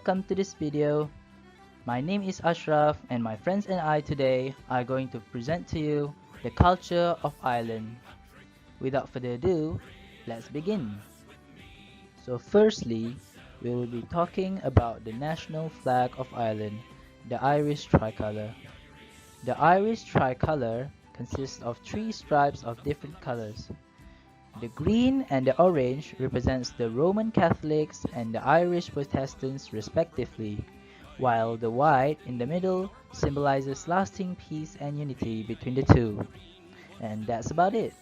welcome to this video. My name is Ashraf and my friends and I today are going to present to you the culture of Ireland. Without further ado, let's begin. So firstly, we will be talking about the national flag of Ireland, the Irish tricolour. The Irish tricolour consists of three stripes of different colours. The green and the orange represents the Roman Catholics and the Irish Protestants respectively, while the white in the middle symbolizes lasting peace and unity between the two. And that's about it.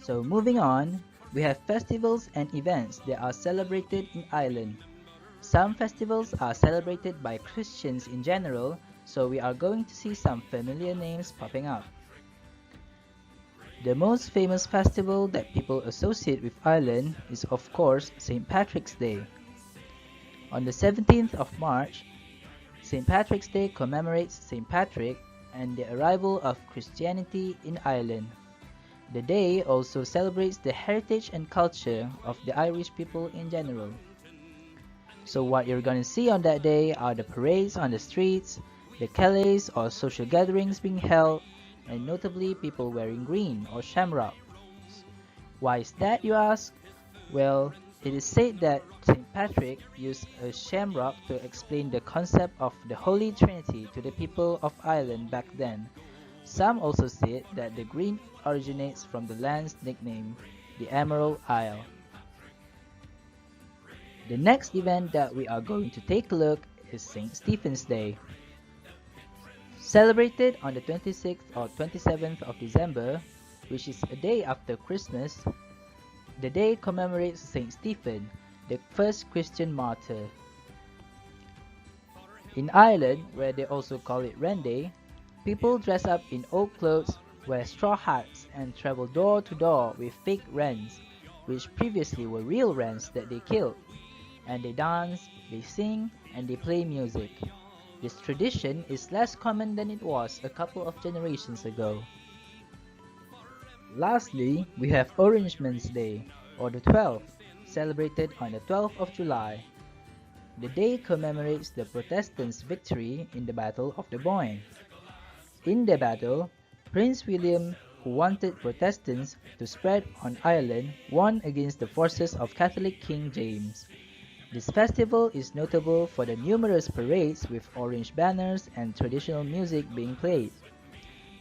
So moving on, we have festivals and events that are celebrated in Ireland. Some festivals are celebrated by Christians in general, so we are going to see some familiar names popping up. The most famous festival that people associate with Ireland is of course St. Patrick's Day. On the 17th of March, St. Patrick's Day commemorates St. Patrick and the arrival of Christianity in Ireland. The day also celebrates the heritage and culture of the Irish people in general. So what you're gonna see on that day are the parades on the streets, the calays or social gatherings being held, and notably people wearing green or shamrock. Why is that, you ask? Well, it is said that St. Patrick used a shamrock to explain the concept of the Holy Trinity to the people of Ireland back then. Some also said that the green originates from the land's nickname, the Emerald Isle. The next event that we are going to take a look is St. Stephen's Day. Celebrated on the 26th or 27th of December, which is a day after Christmas, the day commemorates Saint Stephen, the first Christian martyr. In Ireland, where they also call it Wren Day, people dress up in old clothes, wear straw hats, and travel door to door with fake wrens, which previously were real wrens that they killed. And they dance, they sing, and they play music. This tradition is less common than it was a couple of generations ago. Lastly, we have Orangemen's Day, or the 12th, celebrated on the 12th of July. The day commemorates the Protestants' victory in the Battle of the Boyne. In the battle, Prince William, who wanted Protestants to spread on Ireland, won against the forces of Catholic King James. This festival is notable for the numerous parades with orange banners and traditional music being played.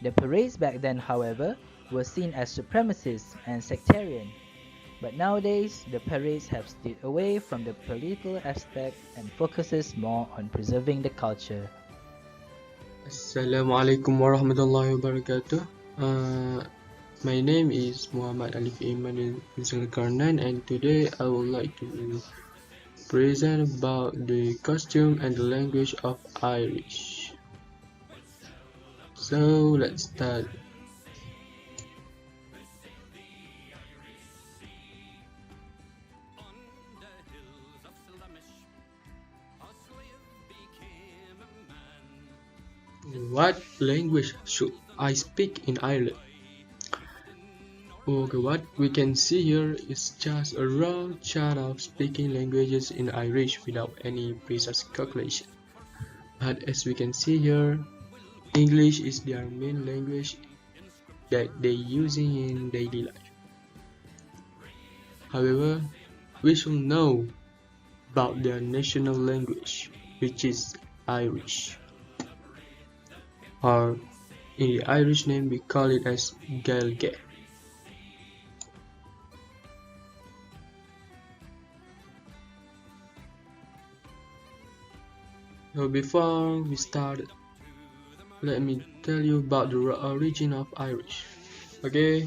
The parades back then, however, were seen as supremacist and sectarian, but nowadays the parades have steered away from the political aspect and focuses more on preserving the culture. Assalamualaikum warahmatullahi wabarakatuh. My name is Muhammad Alif Iman Zulkarnain, and today I would like to present about the costume and the language of Irish. So let's start. What language should I speak in Ireland? Okay, what we can see here is just a raw chart of speaking languages in Irish without any precise calculation. But as we can see here, English is their main language that they using in daily life. However, we should know about their national language, which is Irish. Or in the Irish name we call it as Gaeilge. So before we start, let me tell you about the origin of Irish. Okay,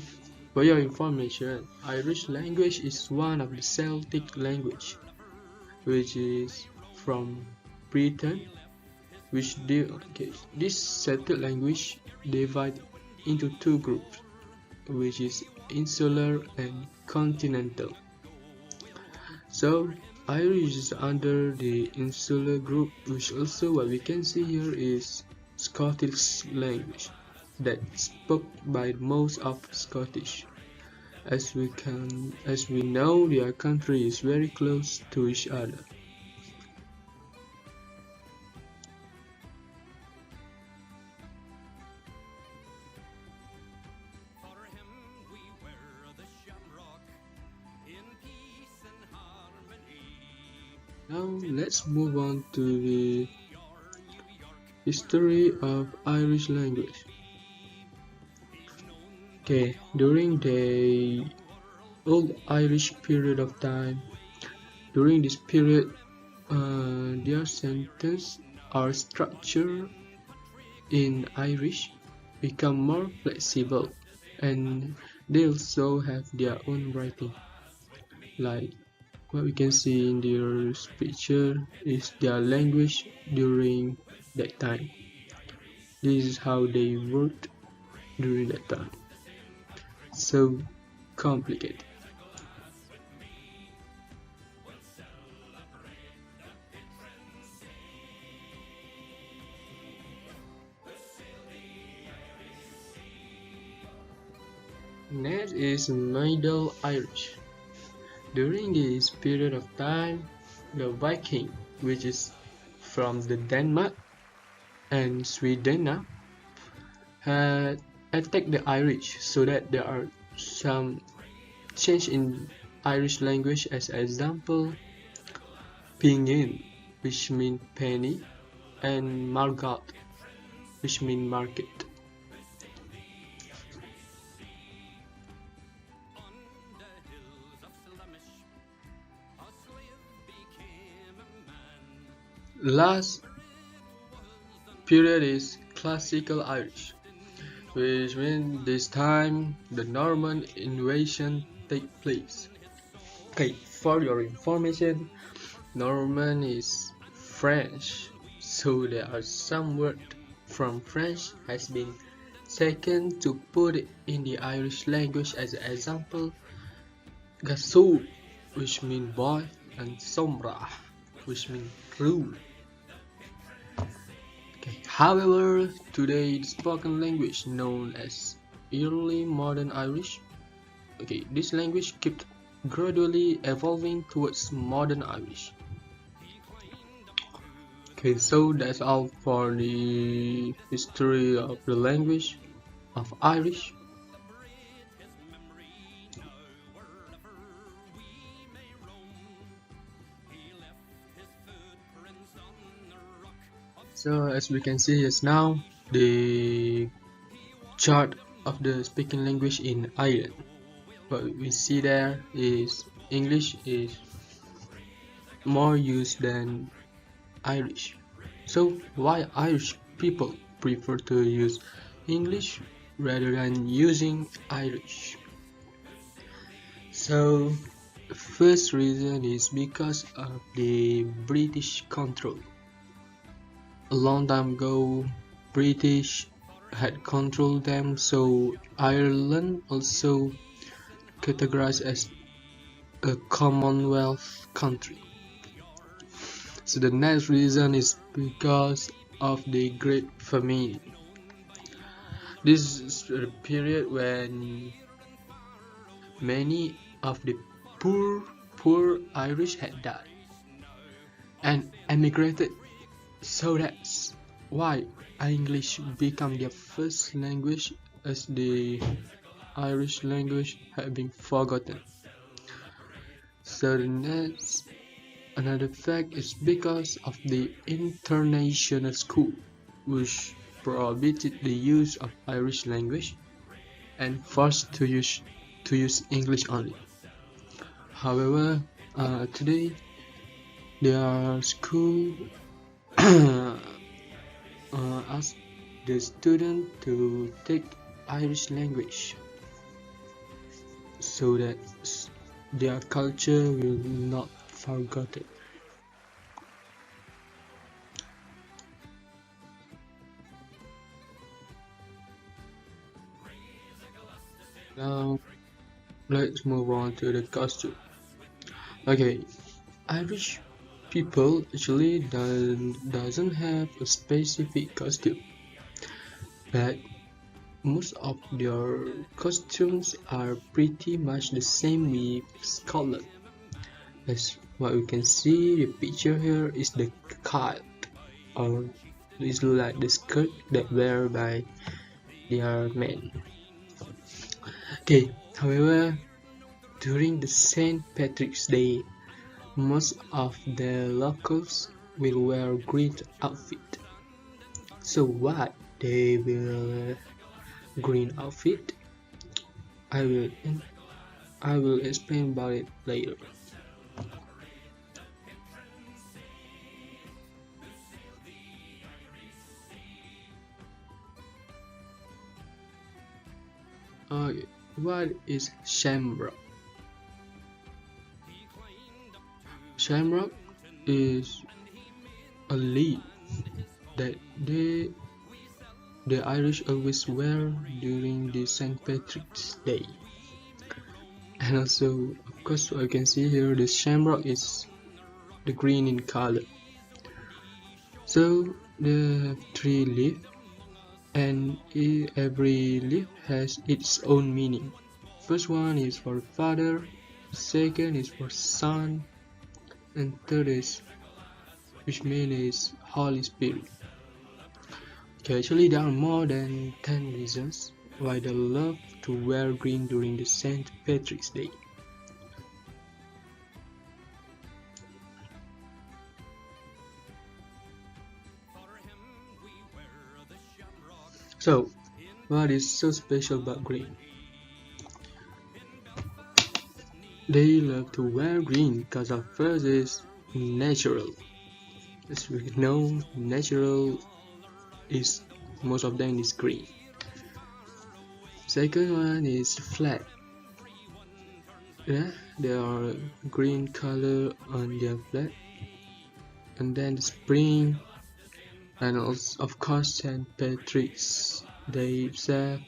for your information, Irish language is one of the Celtic language, which is from Britain. This Celtic language divided into two groups, which is insular and continental. So Irish is under the insular group, which also what we can see here is Scottish language that spoke by most of Scottish. As we know, their country is very close to each other. Now let's move on to the history of Irish language. Okay, during the old Irish period of time, during this period, their sentence or structure in Irish become more flexible, and they also have their own writing. Like what we can see in their picture is their language during that time. This is how they wrote during that time. So complicated. Next is Middle Irish. During this period of time, the Viking, which is from the Denmark and Sweden now, had attacked the Irish, so that there are some change in Irish language. As example, Pingin, which mean penny, and Margat, which mean market. Last period is Classical Irish, which means this time the Norman invasion take place. Okay, for your information, Norman is French, so there are some words from French has been taken to put it in the Irish language. As an example, Gassou, which means boy, and Sombra, which means rule. Okay. However, today the spoken language known as Early Modern Irish. Okay, this language kept gradually evolving towards Modern Irish. Okay, so that's all for the history of the language of Irish. So as we can see just now, the chart of the speaking language in Ireland. What we see there is English is more used than Irish. So why Irish people prefer to use English rather than using Irish? So the first reason is because of the British control. A long time ago, British had controlled them, so Ireland also categorized as a Commonwealth country. So the next reason is because of the Great Famine. This is a period when many of the poor Irish had died and emigrated. So that's why English became their first language, as the Irish language had been forgotten. So the next another fact is because of the international school, which prohibited the use of Irish language and forced to use English only. However, today there are schools ask the student to take Irish language so that their culture will not forgotten. Now let's move on to the costume. Okay, Irish people actually doesn't have a specific costume, but most of their costumes are pretty much the same with Scotland. As what we can see, the picture here is the kilt, or it's like the skirt that wear by their men. Okay, however, during the St. Patrick's Day, Most of the locals will wear green outfit. So why they will green outfit? I will I will explain about it later. What is shamrock? Shamrock is a leaf that the Irish always wear during the St. Patrick's Day. And also, of course, I can see here the shamrock is the green in color. So they have three leaves, and every leaf has its own meaning. First one is for father, second is for son, and third is which means Holy Spirit. Okay, actually there are more than 10 reasons why they love to wear green during the St. Patrick's Day. So, what is so special about green? They love to wear green because of first is natural. As we know, natural is most of them is green. Second one is flag. Yeah, they are green color on their flag. And then the spring, and also of course St. Patrick's Day itself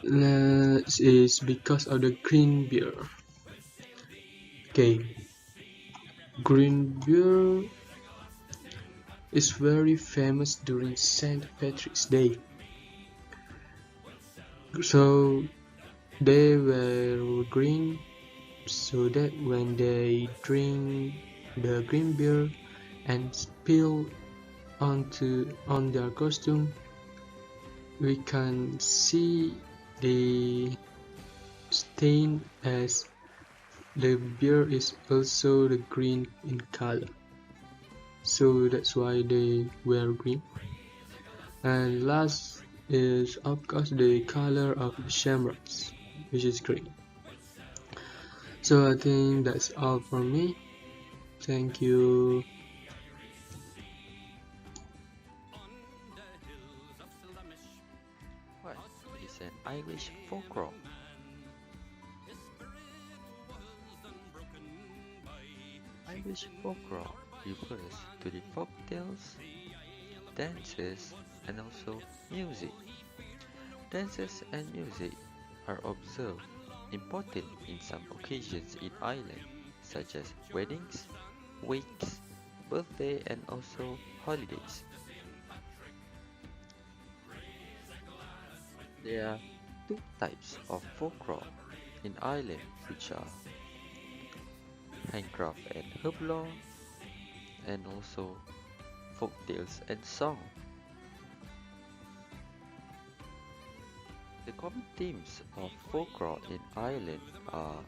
is because of the green beer. Okay, green beer is very famous during St. Patrick's Day. So they wear green so that when they drink the green beer and spill on their costume, we can see the stain as the beer is also the green in color. So that's why they wear green. And last is of course the color of the shamrocks, which is green. So I think that's all from me. Thank you. What is an Irish folklore? Irish folklore refers to the folk tales, dances, and also music. Dances and music are observed important in some occasions in Ireland, such as weddings, wakes, birthday, and also holidays. There are two types of folklore in Ireland, which are handcraft and herblore, and also folk tales and song. The common themes of folklore in Ireland are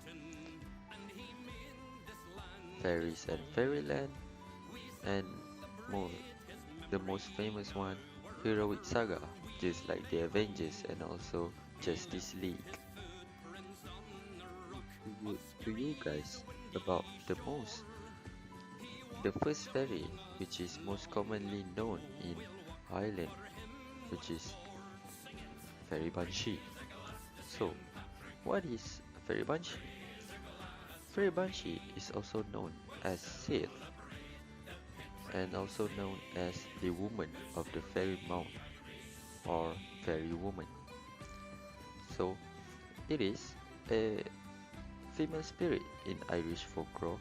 fairies and fairyland, and more, the most famous one, heroic saga, just like the Avengers and also Justice League. To you guys about the first fairy, which is most commonly known in Ireland, which is fairy banshee. So, what is a fairy banshee? Fairy banshee is also known as Sith, and also known as the woman of the fairy mound, or fairy woman. So, it is a female spirit in Irish folklore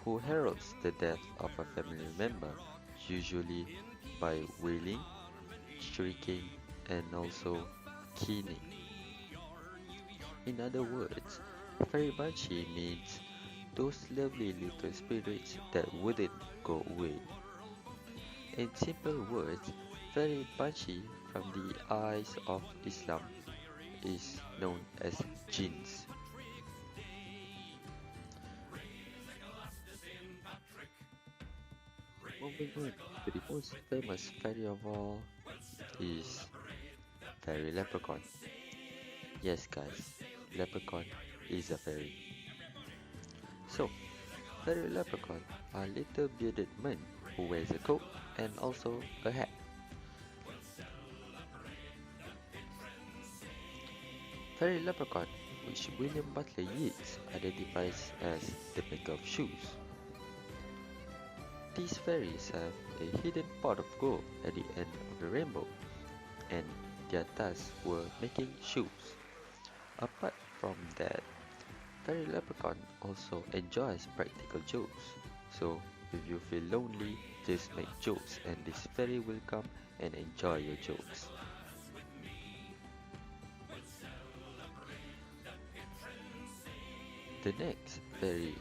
who heralds the death of a family member, usually by wailing, shrieking, and also keening. In other words, fairy banshee means those lovely little spirits that wouldn't go away. In simple words, fairy banshee from the eyes of Islam is known as jinns. Moving on to the most famous fairy of all is Fairy Leprechaun. Yes, guys, Leprechaun is a fairy. So, Fairy Leprechaun are little bearded men who wears a coat and also a hat. Fairy Leprechaun, which William Butler Yeats identifies as the maker of shoes. These fairies have a hidden pot of gold at the end of the rainbow, and their tasks were making shoes. Apart from that, Fairy Leprechaun also enjoys practical jokes. So, if you feel lonely, just make jokes and this fairy will come and enjoy your jokes. The next fairy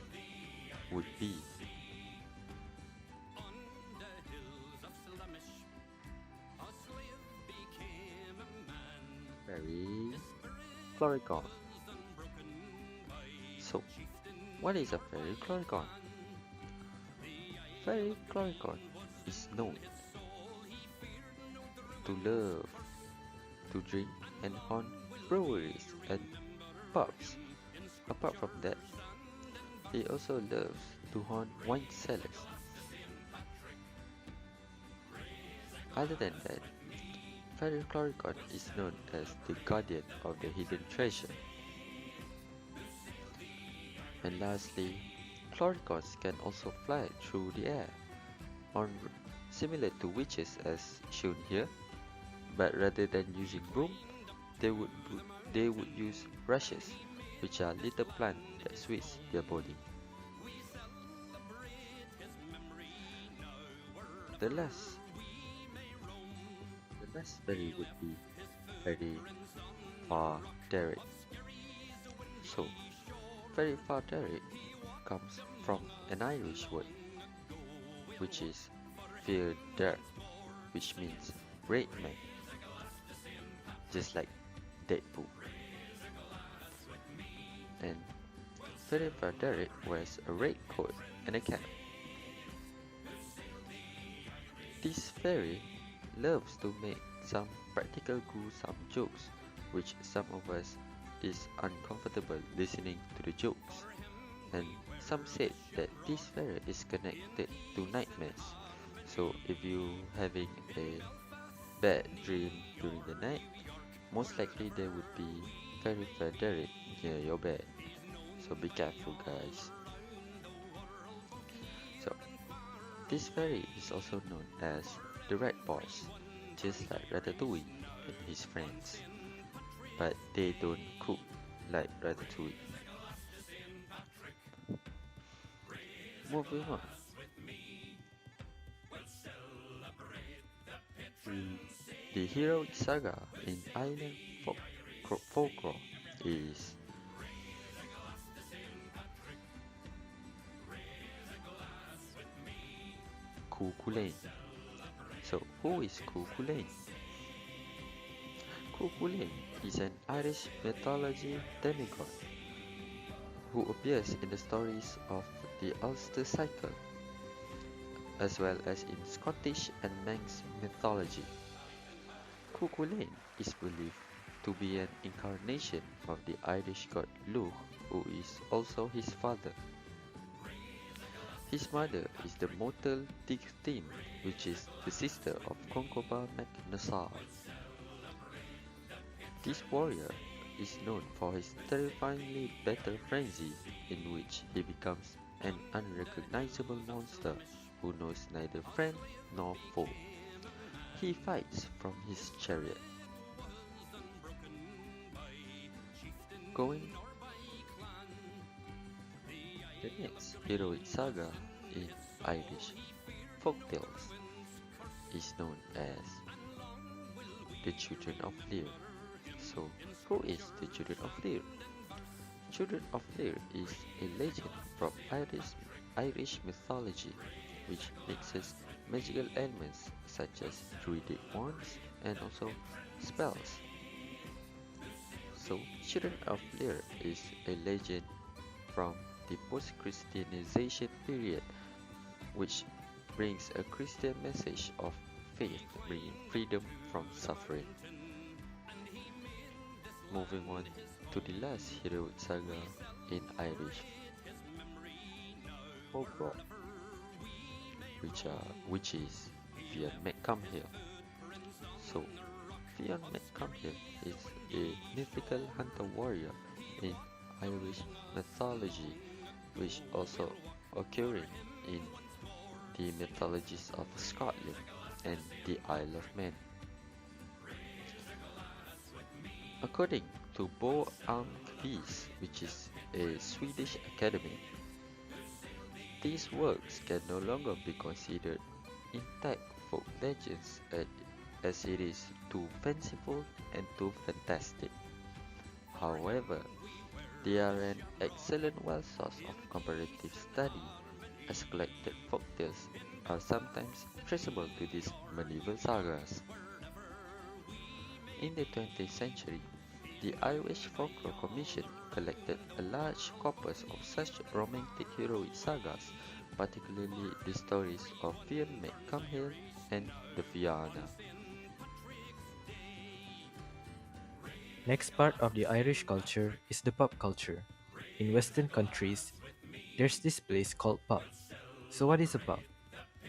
would be Fairy Chloricon. So, what is a Fairy Chloricon? Fairy Chloricon is known to love to drink and haunt breweries and pubs. Apart from that, he also loves to haunt wine cellars. Other than that, Fairy Chloricon is known as the guardian of the hidden treasure. And lastly, Chloricons can also fly through the air, on similar to witches as shown here, but rather than using broom, they would they would use rushes, which are little plants that switch their body. The last, the last fairy would be Fairy Far Derek. So, Fairy Far Derek comes from an Irish word, which is Fear Derek, which means red man, just like Deadpool. And Fairy Far Derek wears a red coat and a cap. This fairy loves to make some practical gruesome jokes, which some of us is uncomfortable listening to the jokes. And some said that this fairy is connected to nightmares. So if you having a bad dream during the night, most likely there would be Fairy Frederick near your bed. So be careful, guys. So this fairy is also known as the Rat Boys, just like Ratatouille and his friends, but they don't cook like Ratatouille. Moving on, mm, the heroic saga in island folklore is Cuchulainn. So, who is Cuchulainn? Cuchulainn is an Irish mythology demigod who appears in the stories of the Ulster Cycle, as well as in Scottish and Manx mythology. Cuchulainn is believed to be an incarnation of the Irish god Lugh, who is also his father. His mother is the mortal Tighthin, which is the sister of Concobar mac Nassau. This warrior is known for his terrifyingly battle frenzy, in which he becomes an unrecognizable monster who knows neither friend nor foe. He fights from his chariot. Going the next heroic saga in Irish folktales is known as the Children of Lear. So, who is the Children of Lear? Children of Lear is a legend from Irish mythology which mixes magical elements such as druidic wands and also spells. So, Children of Lear is a legend from the post-Christianization period which brings a Christian message of faith, bringing freedom from suffering. Moving on to the last heroic saga in Irish folklore, which is Fionn McCumhill. So, Fionn McCumhill is a mythical hunter warrior in Irish mythology, which also occurring in the mythologies of Scotland and the Isle of Man. According to Bo Almqvist, which is a Swedish academy, these works can no longer be considered intact folk legends as it is too fanciful and too fantastic. However, they are an excellent well source of comparative study, as collected folktales are sometimes traceable to these medieval sagas. In the 20th century, the Irish Folklore Commission collected a large corpus of such romantic heroic sagas, particularly the stories of Fionn McCumhill and the Fianna. Next part of the Irish culture is the pub culture. In Western countries, there's this place called pub. So what is a pub?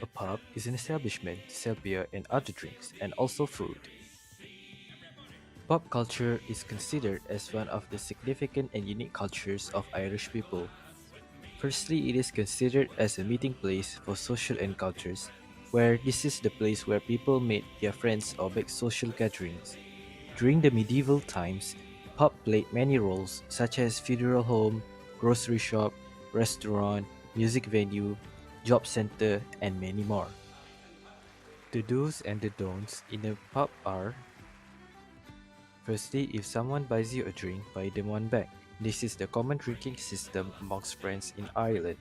A pub is an establishment to sell beer and other drinks, and also food. Pub culture is considered as one of the significant and unique cultures of Irish people. Firstly, it is considered as a meeting place for social encounters, where this is the place where people meet their friends or make social gatherings. During the medieval times, pub played many roles such as funeral home, grocery shop, restaurant, music venue, job center, and many more. The do's and the don'ts in a pub are: firstly, if someone buys you a drink, buy them one back. This is the common drinking system amongst friends in Ireland.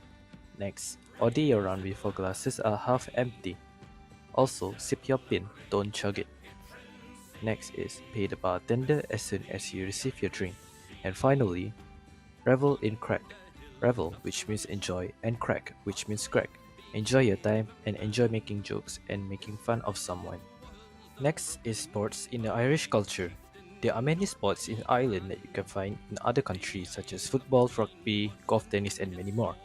Next, order your round before glasses are half empty. Also, sip your pint, don't chug it. Next is pay the bartender as soon as you receive your drink. And finally, revel in crack. Revel, which means enjoy, and crack, which means crack. Enjoy your time and enjoy making jokes and making fun of someone. Next is sports in the Irish culture. There are many sports in Ireland that you can find in other countries such as football, rugby, golf, tennis, and many more.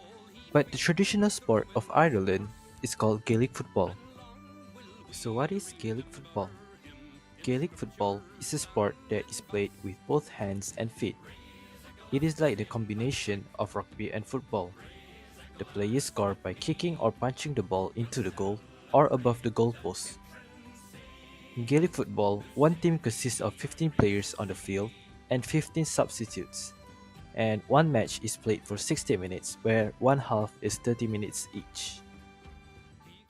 But the traditional sport of Ireland is called Gaelic football. So what is Gaelic football? Gaelic football is a sport that is played with both hands and feet. It is like the combination of rugby and football. The players score by kicking or punching the ball into the goal or above the goalpost. In Gaelic football, one team consists of 15 players on the field and 15 substitutes, and one match is played for 60 minutes, where one half is 30 minutes each.